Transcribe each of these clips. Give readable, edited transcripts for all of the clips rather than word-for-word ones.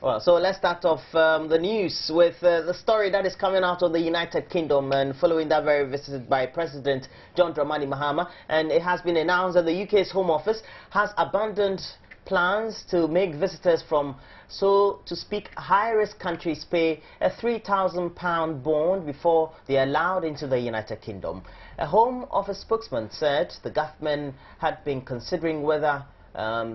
Well, so let's start off the news with the story that is coming out of the United Kingdom, and following that very visit by President John Dramani Mahama, and it has been announced that the UK's Home Office has abandoned plans to make visitors from, so to speak, high-risk countries pay a £3,000 bond before they are allowed into the United Kingdom. A Home Office spokesman said the government had been considering whether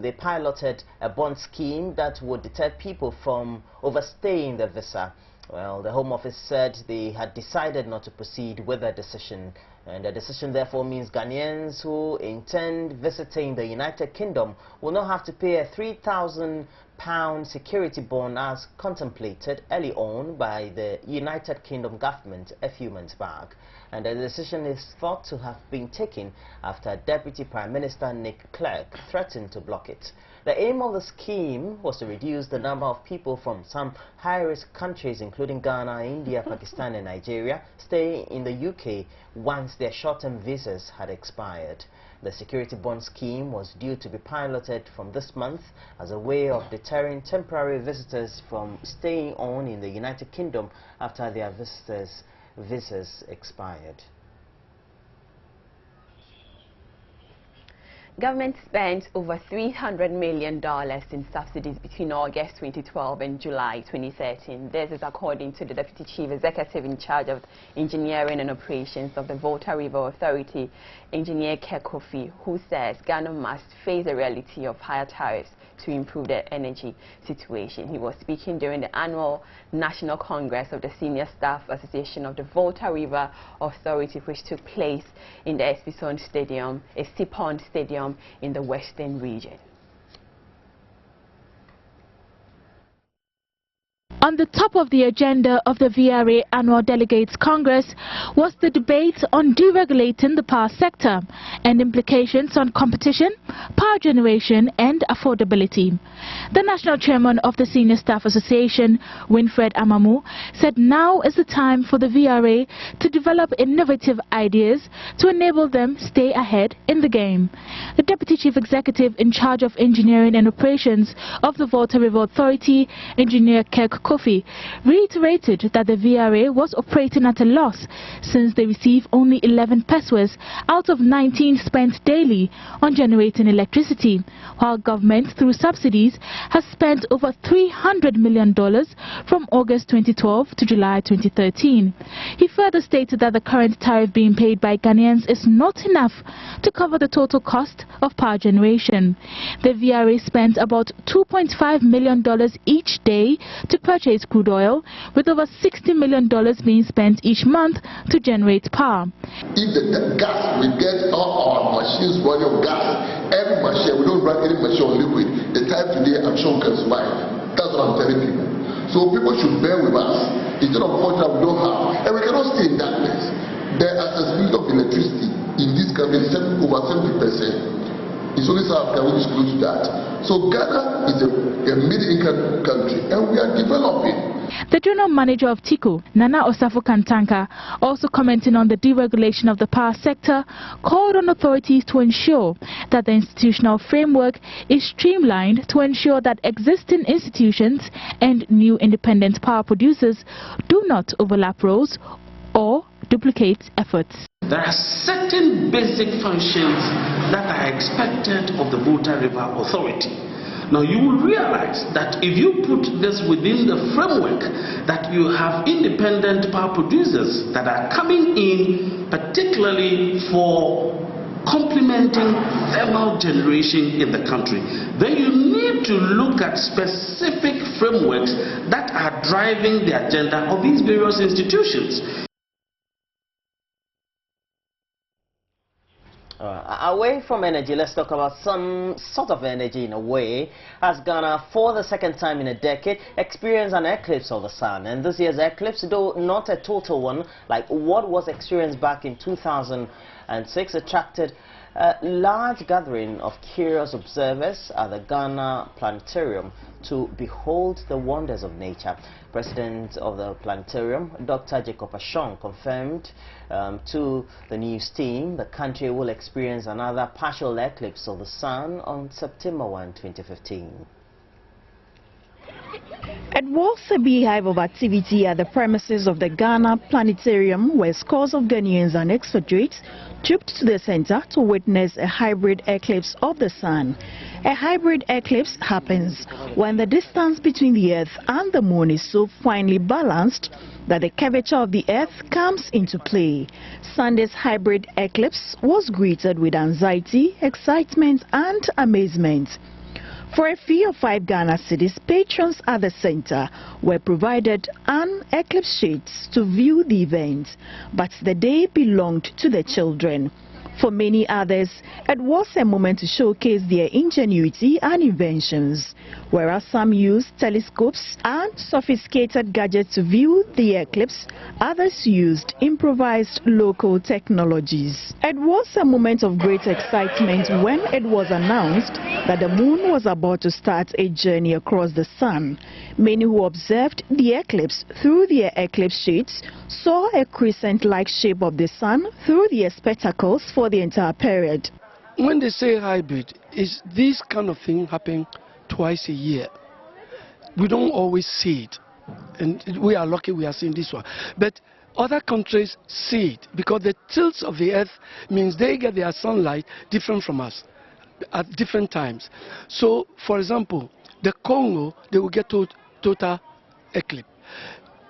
they piloted a bond scheme that would deter people from overstaying their visa. Well, the Home Office said they had decided not to proceed with the decision, and the decision therefore means Ghanaians who intend visiting the United Kingdom will not have to pay a £3,000 security bond as contemplated early on by the United Kingdom government a few months back. And the decision is thought to have been taken after Deputy Prime Minister Nick Clegg threatened to block it. The aim of the scheme was to reduce the number of people from some high-risk countries, including Ghana, India, Pakistan and Nigeria, staying in the UK once their short-term visas had expired. The security bond scheme was due to be piloted from this month as a way of deterring temporary visitors from staying on in the United Kingdom after their visas expired. Government spent over $300 million in subsidies between August 2012 and July 2013. This is according to the Deputy Chief Executive in charge of Engineering and Operations of the Volta River Authority, Engineer Kofi, who says Ghana must face the reality of higher tariffs to improve their energy situation. He was speaking during the annual National Congress of the Senior Staff Association of the Volta River Authority, which took place in the Espison Stadium, Esipon Stadium in the Western region. On the top of the agenda of the VRA Annual Delegates Congress was the debate on deregulating the power sector and implications on competition, power generation and affordability. The National Chairman of the Senior Staff Association, Winfred Amamu, said now is the time for the VRA to develop innovative ideas to enable them stay ahead in the game. The Deputy Chief Executive in charge of Engineering and Operations of the Volta River Authority, Engineer Kofi, reiterated that the VRA was operating at a loss since they receive only 11 pesos out of 19 spent daily on generating electricity, while government through subsidies has spent over $300 million from August 2012 to July 2013. He further stated that the current tariff being paid by Ghanaians is not enough to cover the total cost of power generation. The VRA spent about $2.5 million each day to purchase crude oil, with over $60 million being spent each month to generate power. If the gas, we get all our machines running on gas, every machine, we don't run any machine on liquid. The time today, I'm sure we can survive. That's what I'm telling people. So people should bear with us. It's not unfortunate we don't have, and we cannot stay in darkness. The accessibility of electricity in this country is over 70%. It's only South Africa which is close to that. So Ghana is a mid-income country and we are developing. The General Manager of TICO, Nana Osafo Kantanka, also commenting on the deregulation of the power sector, called on authorities to ensure that the institutional framework is streamlined to ensure that existing institutions and new independent power producers do not overlap roles or duplicate efforts. There are certain basic functions that are expected of the Volta River Authority. Now you will realize that if you put this within the framework that you have independent power producers that are coming in particularly for complementing thermal generation in the country, then you need to look at specific frameworks that are driving the agenda of these various institutions. Away from energy, let's talk about some sort of energy in a way, as Ghana, for the second time in a decade, experienced an eclipse of the sun. And this year's eclipse, though not a total one like what was experienced back in 2006, attracted a large gathering of curious observers at the Ghana Planetarium to behold the wonders of nature. President of the planetarium, Dr. Jacob Ashong, confirmed to the news team the country will experience another partial eclipse of the sun on September 1, 2015. It was a beehive of activity at the premises of the Ghana Planetarium, where scores of Ghanaians and expatriates trooped to the center to witness a hybrid eclipse of the sun. A hybrid eclipse happens when the distance between the Earth and the Moon is so finely balanced that the curvature of the Earth comes into play. Sunday's hybrid eclipse was greeted with anxiety, excitement and amazement. For a fee of 5 Ghana cedis, patrons at the center were provided an eclipse shades to view the event, but the day belonged to the children. For many others, it was a moment to showcase their ingenuity and inventions, whereas some used telescopes and sophisticated gadgets to view the eclipse, others used improvised local technologies. It was a moment of great excitement when it was announced that the moon was about to start a journey across the sun. Many who observed the eclipse through their eclipse shades saw a crescent-like shape of the sun through their spectacles for the entire period. When they say hybrid, is this kind of thing happen twice a year? We don't always see it, and we are lucky we are seeing this one. But other countries see it because the tilts of the earth means they get their sunlight different from us at different times. So, for example, the Congo, they will get total eclipse,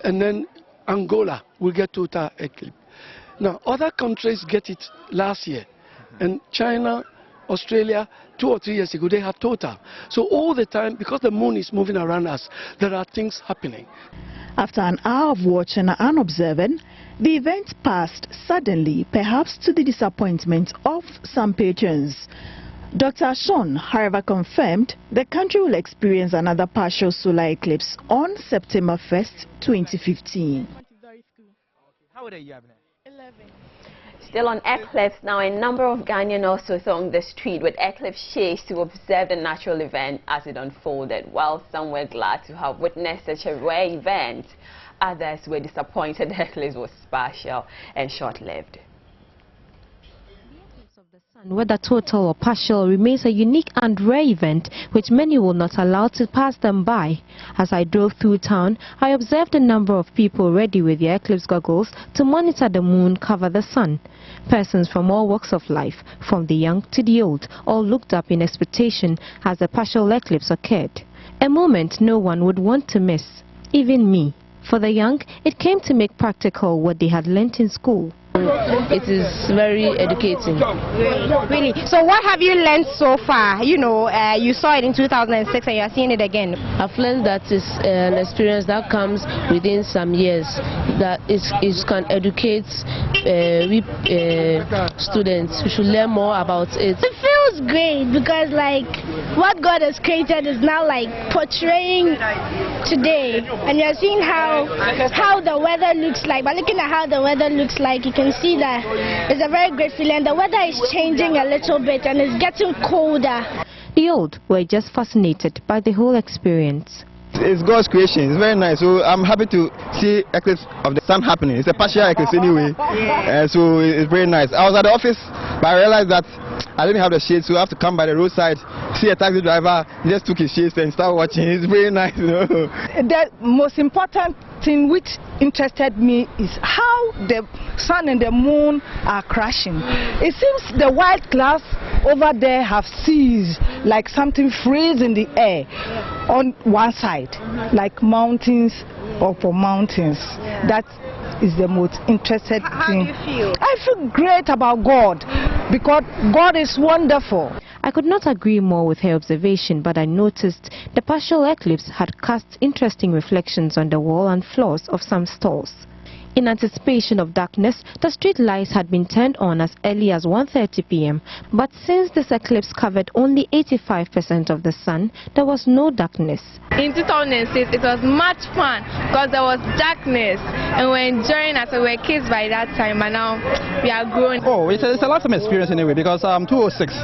and then Angola will get total eclipse. Now, other countries get it last year, and China, Australia, 2 or 3 years ago, they had total. So all the time, because the moon is moving around us, there are things happening. After an hour of watching and observing, the event passed suddenly, perhaps to the disappointment of some patrons. Dr. Sean, however, confirmed the country will experience another partial solar eclipse on September 1st, 2015. How old are you, Abner? 11. Still on eclipse now, a number of Ghanaians also thronged the street with eclipse shades to observe the natural event as it unfolded. While some were glad to have witnessed such a rare event, others were disappointed the eclipse was partial and short-lived. Whether total or partial remains a unique and rare event which many will not allow to pass them by. As I drove through town, I observed a number of people ready with their eclipse goggles to monitor the moon cover the sun. Persons from all walks of life, from the young to the old, all looked up in expectation as the partial eclipse occurred. A moment no one would want to miss, even me. For the young, it came to make practical what they had learnt in school. It is very educating. Really? So what have you learned so far? You know, you saw it in 2006 and you are seeing it again. I've learned that it's an experience that comes within some years, that it can educate students. We should learn more about it. It feels great because like what God has created is now like portraying today, and you're seeing how the weather looks like. By looking at how the weather looks like, you can see that it's a very great feeling. The weather is changing a little bit and it's getting colder. The old were just fascinated by the whole experience. It's God's creation. It's very nice. So I'm happy to see eclipse of the sun happening. It's a partial eclipse anyway. So it's very nice. I was at the office, but I realized that I didn't have the shades, so I have to come by the roadside, see a taxi driver, just took his shades and start watching. It's very nice, you know. The most important thing which interested me is how the sun and the moon are crashing. It seems the white clouds over there have ceased, like something freeze in the air on one side, like mountains or for mountains. That is the most interesting thing. How do you feel? I feel great about God because God is wonderful. I could not agree more with her observation, but I noticed the partial eclipse had cast interesting reflections on the wall and floors of some stores. In anticipation of darkness, the street lights had been turned on as early as 1:30 p.m. But since this eclipse covered only 85% of the sun, there was no darkness. In 2006, it was much fun because there was darkness and we were enjoying as we were kids by that time, but now we are grown. Oh, it's a lifetime experience anyway because 2006,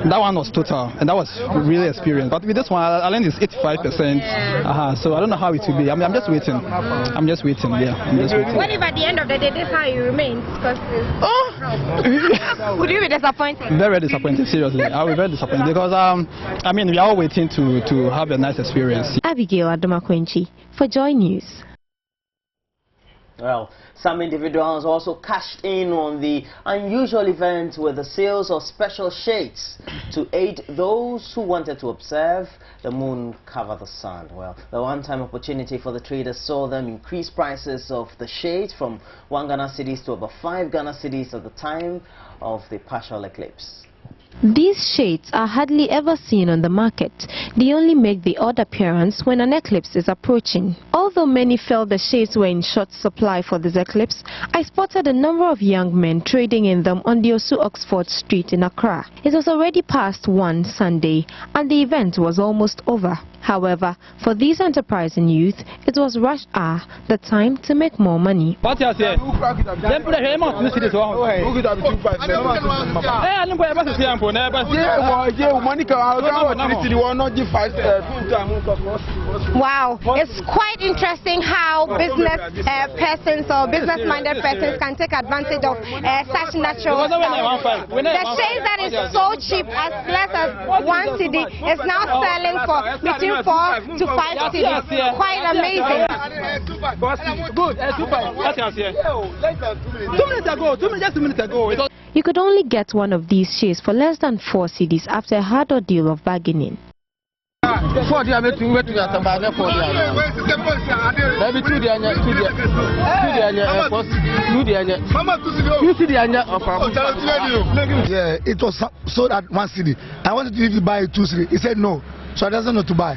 that one was total and that was really experience. But with this one, I learned it's 85%. So I don't know how it will be. I'm just waiting. I'm just waiting. Yeah, I'm just waiting. if at the end of the day this is how it remains? Would you be disappointed? Very disappointed, seriously. I'll be very disappointed because I mean, we are all waiting to have a nice experience. Abigail Adomakwenchi for Joy News. Well, some individuals also cashed in on the unusual event with the sales of special shades to aid those who wanted to observe the moon cover the sun. Well, the one-time opportunity for the traders saw them increase prices of the shades from 1 Ghana cedis to over 5 Ghana cedis at the time of the partial eclipse. These shades are hardly ever seen on the market. They only make the odd appearance when an eclipse is approaching. Although many felt the shades were in short supply for this eclipse, I spotted a number of young men trading in them on the Osu Oxford Street in Accra. It was already past 1 Sunday and the event was almost over. However, for these enterprising youth, it was rush hour, the time to make more money. Wow, it's quite interesting how business persons or business-minded persons can take advantage of such natural stuff. The shade that is so cheap, as less as 1 cedi, is now selling for between 4 to 5 cedis. Quite amazing. You could only get one of these shades for less than 4 cedis after a hard ordeal of bargaining. Yeah, it was sold at 1 cedi. I wanted to buy 2 cedi. He said no, so I doesn't know to buy.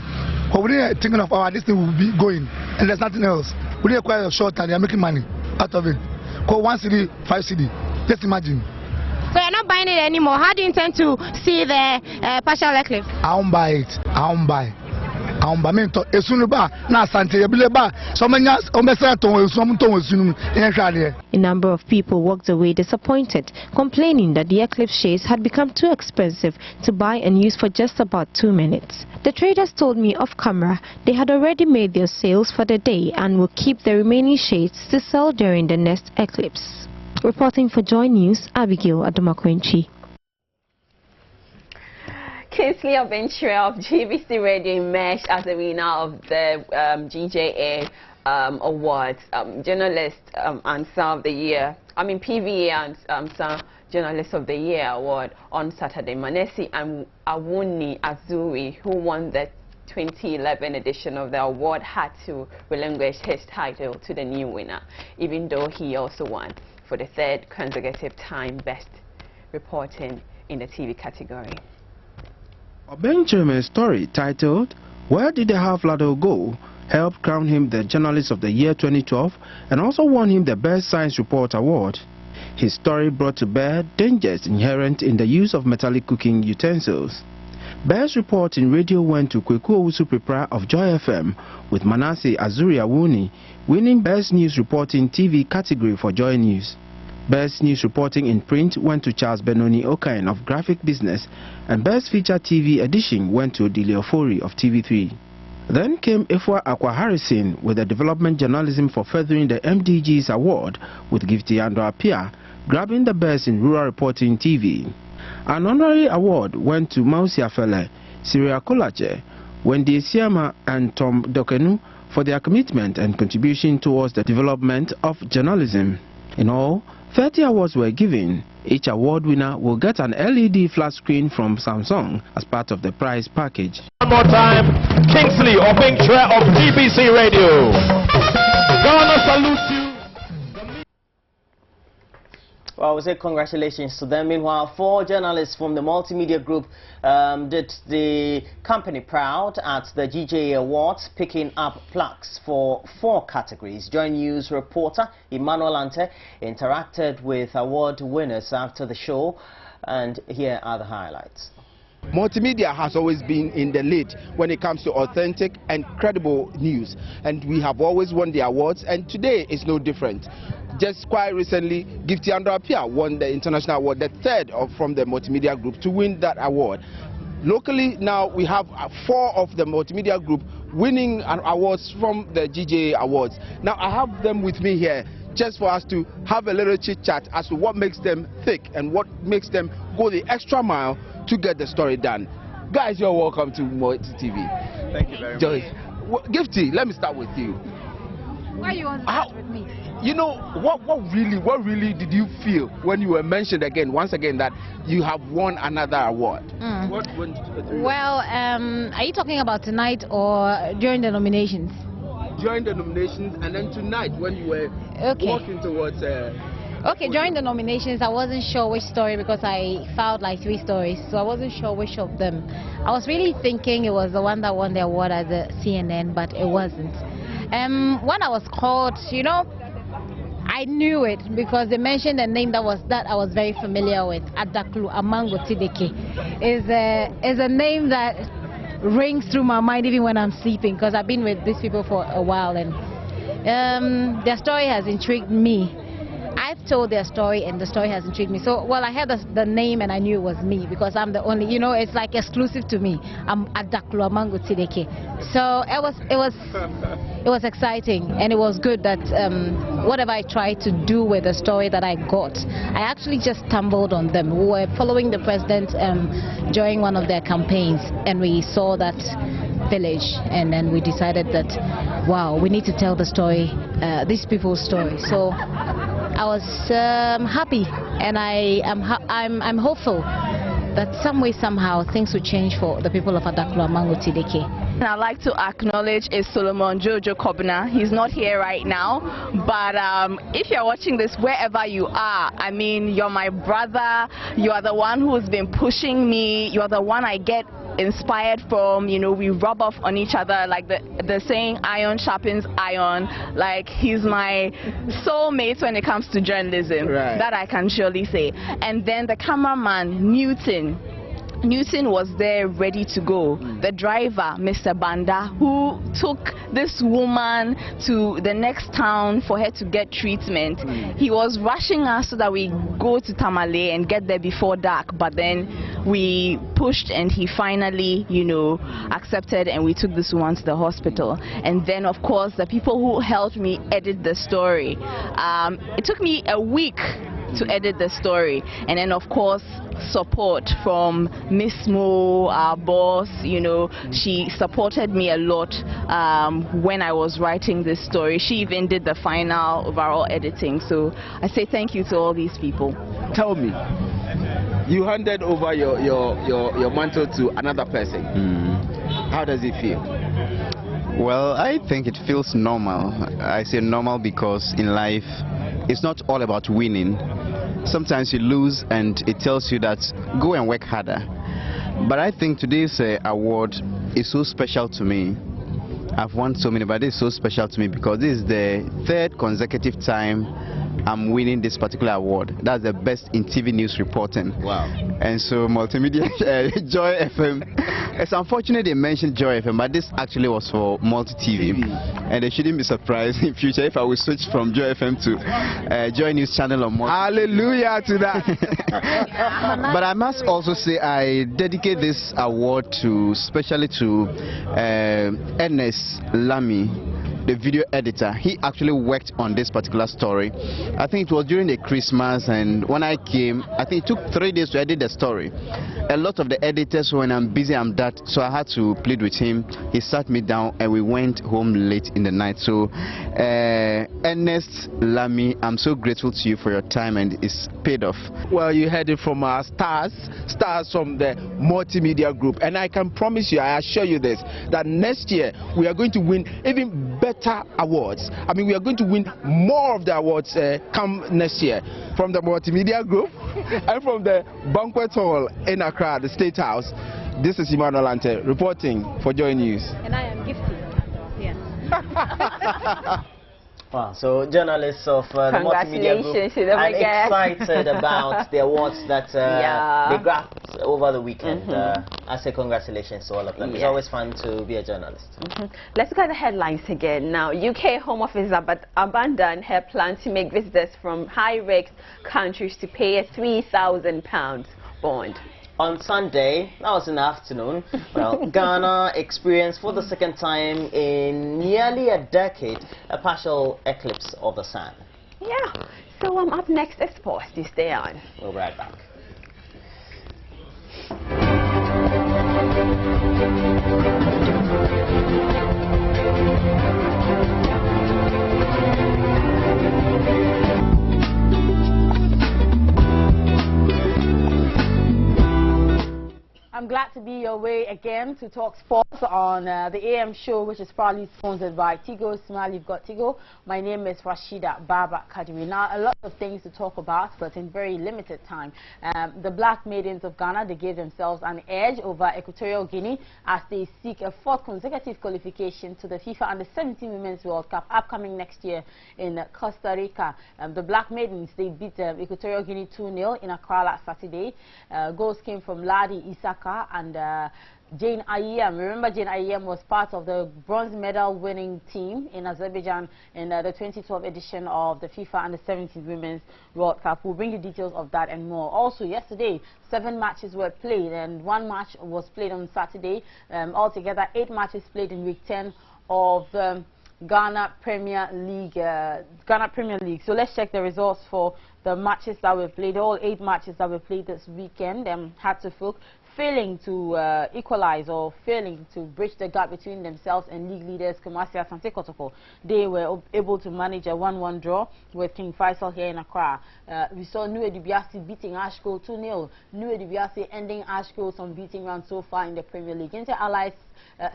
But we didn't thinking of this thing will be going, and there's nothing else. We didn't quite a short time. They are making money out of it. Call 1 cedi, 5 cedi. Just imagine. So you're not buying it anymore. How do you intend to see the partial eclipse? I won't buy it. I won't buy. A number of people walked away disappointed, complaining that the eclipse shades had become too expensive to buy and use for just about 2 minutes. The traders told me off camera they had already made their sales for the day and will keep the remaining shades to sell during the next eclipse. Reporting for Joy News, Abigail Adomakwenchi. Kingsley Obentre of GBC Radio emerged as the winner of the GJA Awards, Journalist Answer of the Year. PVA and Journalist of the Year Award on Saturday. Manesi and Awuni Azuri, who won the 2011 edition of the award, had to relinquish his title to the new winner, even though he also won for the 3rd consecutive time Best Reporting in the TV category. Obencheme's story, titled "Where Did the Half-Ladder Go?" helped crown him the Journalist of the Year 2012 and also won him the Best Science Report Award. His story brought to bear dangers inherent in the use of metallic cooking utensils. Best Report in Radio went to Kweku Owusu Prepra of Joy FM, with Manasseh Azuri Awuni winning Best News Reporting TV category for Joy News. Best News Reporting in Print went to Charles Benoni Okain of Graphic Business, and Best Feature TV Edition went to Diliofori of TV3. Then came Efwa Akwa Harrison with the Development Journalism for Furthering the MDGs Award, with Gifty Andro Apia grabbing the Best in Rural Reporting TV. An honorary award went to Mausia Fele, Syria Kolache, Wendy Siama and Tom Dokenu for their commitment and contribution towards the development of journalism. In all, 30 awards were given. Each award winner will get an LED flat screen from Samsung as part of the prize package. One more time, Kingsley Obentre of GBC Radio. Ghana salutes you. Well, we say congratulations to them. Meanwhile, 4 journalists from the multimedia group did the company proud at the GJA Awards, picking up plaques for 4 categories. Joy News reporter Emmanuel Ante interacted with award winners after the show, and here are the highlights. Multimedia has always been in the lead when it comes to authentic and credible news, and we have always won the awards, and today is no different. Just quite recently, Gifty Andro Apia won the international award, the 3rd from the multimedia group to win that award. Locally now we have 4 of the multimedia group winning awards from the GJA Awards. Now I have them with me here just for us to have a little chit chat as to what makes them thick and what makes them go the extra mile to get the story done. Guys, you're welcome to Multi TV. Thank you very much. Joyce, Gifty, let me start with you. Why you want to start with me? You know, what really did you feel when you were mentioned once again, that you have won another award? What went through? Well, are you talking about tonight or during the nominations? During the nominations, and then tonight when you were walking towards... Okay, during the nominations, I wasn't sure which story because I filed like 3 stories, so I wasn't sure which of them. I was really thinking it was the one that won the award at the CNN, but it wasn't. When I was called, you know, I knew it because they mentioned a name that I was very familiar with. Adaklu Amango Tideke is a name that rings through my mind even when I'm sleeping, because I've been with these people for a while, and their story has intrigued me. I've told their story and the story has intrigued me. So, well, I heard the name and I knew it was me because I'm the only, you know, it's like exclusive to me. I'm Adaklu Amango Tideke. So it was exciting, and it was good that whatever I tried to do with the story that I got, I actually just stumbled on them. We were following the president during one of their campaigns, and we saw that village, and then we decided that, wow, we need to tell the story, these people's story. So I was happy, and I'm hopeful that some way, somehow, things will change for the people of Adaklu Amango Tideke. And I'd like to acknowledge Solomon Jojo Kobna. He's not here right now, but if you're watching this wherever you are, I mean, you're my brother, you are the one who's been pushing me, you're the one I get inspired from. You know, we rub off on each other, like the saying, iron sharpens iron. Like, he's my soulmate when it comes to journalism, right. That I can surely say. And then the cameraman, Newton was there ready to go. The driver, Mr. Banda, who took this woman to the next town for her to get treatment. He was rushing us so that we go to Tamale and get there before dark, but then we pushed and he finally, you know, accepted, and we took this woman to the hospital. And then, of course, the people who helped me edit the story. It took me a week to edit the story, and then of course support from Miss Mo, our boss. You know, she supported me a lot when I was writing this story. She even did the final overall editing, so I say thank you to all these people. Tell me, you handed over your mantle to another person. How does it feel? Well, I think it feels normal. I say normal because in life it's not all about winning. Sometimes you lose and it tells you that go and work harder. But I think today's award is so special to me. I've won so many, but it's so special to me because this is the 3rd consecutive time I'm winning this particular award. That's the best in TV news reporting. Wow. And so multimedia, Joy FM. It's unfortunate they mentioned Joy FM, but this actually was for Multi TV. And they shouldn't be surprised in future if I will switch from Joy FM to Joy News Channel on Multi. Hallelujah to that. But I must also say I dedicate this award to, especially to Ernest Lamy, the video editor. He actually worked on this particular story. I think it was during the Christmas, and when I came, I think it took 3 days to edit the story. A lot of the editors, when I'm busy, I'm that, so I had to plead with him. He sat me down and we went home late in the night. So Ernest Lamy, I'm so grateful to you for your time, and it's paid off. Well, you heard it from our stars from the multimedia group, and I can promise you, I assure you this, that next year we are going to win even better awards. I mean, we are going to win more of the awards come next year from the multimedia group and from the banquet hall in Accra, the State House. This is Emmanuel Ante reporting for Joy News. And I am Gifty. Yes. Wow, so journalists of the multimedia group are excited about the awards that they grabbed over the weekend. I say congratulations to all of them. It's always fun to be a journalist. Let's look at the headlines again. Now, UK Home Office abandoned her plan to make visitors from high-risk countries to pay a £3,000 bond. On Sunday, that was in the afternoon, well, Ghana experienced for the 2nd time in nearly a decade a partial eclipse of the sun. Yeah. So up next is sports. You stay on. We'll be right back. I'm glad to be your way again to talk sports on the AM show, which is proudly sponsored by Tigo. Smile, you've got Tigo. My name is Rashida Baba Kadiri. Now, a lot of things to talk about, but in very limited time. The Black Maidens of Ghana, they gave themselves an edge over Equatorial Guinea as they seek a fourth consecutive qualification to the FIFA Under-17 Women's World Cup upcoming next year in Costa Rica. The Black Maidens, they beat Equatorial Guinea 2-0 in Accra last Saturday. Goals came from Ladi Isaka and Jane Ayem. Remember, Jane Ayem was part of the bronze medal winning team in Azerbaijan in the 2012 edition of the FIFA Under-17 Women's World Cup. We'll bring you details of that and more. Also, yesterday, 7 matches were played and 1 match was played on Saturday. Altogether, 8 matches played in week 10 of Ghana Premier League. So let's check the results for the matches that were played. All 8 matches that were played this weekend. Hatfield failing to equalize or failing to bridge the gap between themselves and league leaders Kumasi Asante Kotoko. They were able to manage a 1-1 draw with King Faisal here in Accra. We saw New Edibiasi beating Ashko 2-0. New Edibiasi ending Ashko's unbeaten run so far in the Premier League. Inter Allies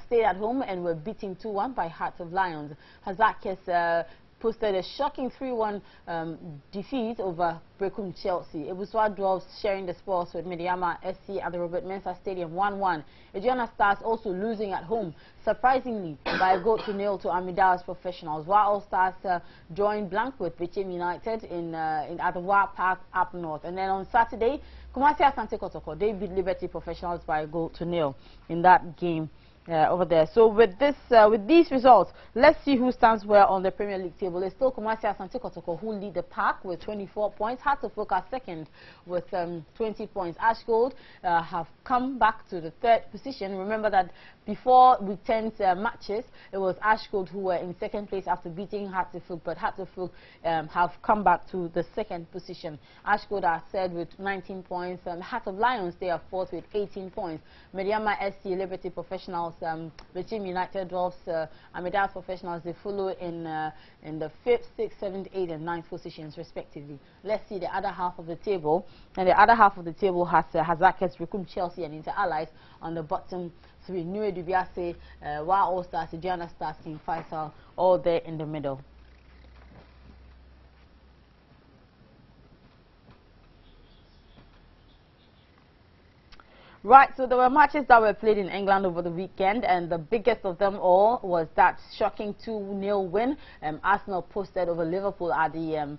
stayed at home and were beaten 2-1 by Hearts of Lions. Hazakis posted a shocking 3-1 defeat over Brekum Chelsea. Ebuswa Dwarfs sharing the spoils with Mediama SC at the Robert Mensah Stadium 1-1. Adriana Stars also losing at home, surprisingly, by a goal to nil to Amida's Professionals. While All Stars joined blank with Bichim United in Adawa Park up north. And then on Saturday, Kumasi Asante Kotoko, they beat Liberty Professionals by a goal to nil in that game. Over there. So with these results, let's see who stands well on the Premier League table. It's still Kumasi Asante Kotoko who lead the pack with 24 points. Hatfield are second with 20 points. Ash Gold have come back to the 3rd position. Remember that before week 10's matches, it was Ash Gold who were in 2nd place after beating Hatfield, but Hatfield have come back to the 2nd position. Ash Gold are third with 19 points. Heart of Lions, they are 4th with 18 points. Mediama SC, Liberty Professionals, Bichim United Dwarfs, Amidas Professionals, they follow in the 5th, 6th, 7th, 8th and 9th positions respectively. Let's see the other half of the table. And the other half of the table has Hazakis, Brekum Chelsea and Inter Allies on the bottom 3. New Edubiase, Wa All Stars, Gianna Stars, King Faisal, all there in the middle. Right, so there were matches that were played in England over the weekend, and the biggest of them all was that shocking 2-0 win Arsenal posted over Liverpool at the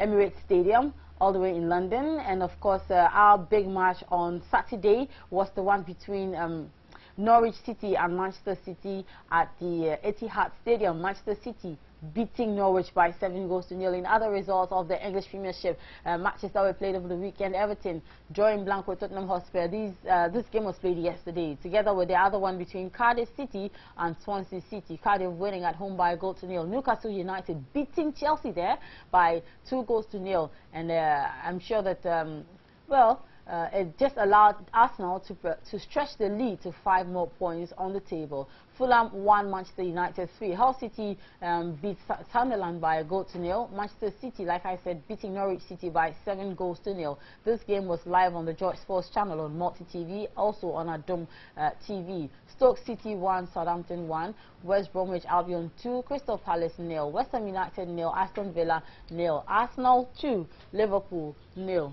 Emirates Stadium, all the way in London. And of course, our big match on Saturday was the one between Norwich City and Manchester City at the Etihad Stadium. Manchester City beating Norwich by 7-0. In other results of the English Premiership matches that were played over the weekend, Everton drawing blank with Tottenham Hotspur. This game was played yesterday, together with the other one between Cardiff City and Swansea City. Cardiff winning at home by a 1-0. Newcastle United beating Chelsea there by 2-0. And I'm sure that, it just allowed Arsenal to stretch the lead to 5 more points on the table. Fulham 1, Manchester United 3. Hull City beat Sunderland by a 0-0. Manchester City, like I said, beating Norwich City by 7-0. This game was live on the George Sports channel on Multi TV, also on Adom TV. Stoke City 1, Southampton 1. West Bromwich Albion 2, Crystal Palace 0. West Ham United 0, Aston Villa 0. Arsenal 2, Liverpool 0.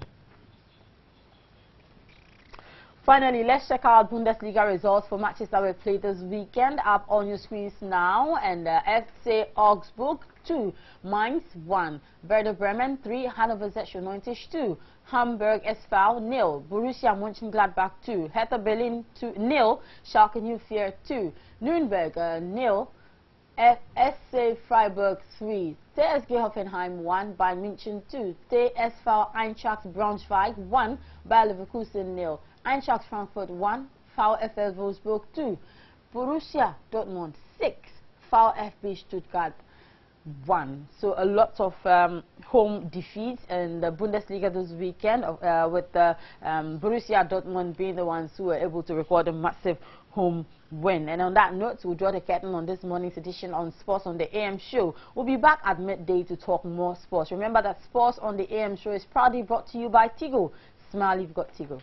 Finally, let's check out Bundesliga results for matches that were played this weekend. Up on your screens now. And FC Augsburg 2, Mainz 1, Werder Bremen 3, Hannover 96 2, Hamburg SV 0, Borussia Mönchengladbach 2, Hertha Berlin 0, Schalke 04 2, Nürnberg 0, SC Freiburg 3, TSG Hoffenheim 1, Bayern München 2, TSV Eintracht Braunschweig 1, Bayer Leverkusen 0, Eintracht Frankfurt 1, VfL Wolfsburg 2, Borussia Dortmund 6, VfB Stuttgart 1. So a lot of home defeats in the Bundesliga this weekend, with Borussia Dortmund being the ones who were able to record a massive home win. And on that note, we'll draw the curtain on this morning's edition on Sports on the AM show. We'll be back at midday to talk more sports. Remember that Sports on the AM show is proudly brought to you by Tigo. Smile, you've got Tigo.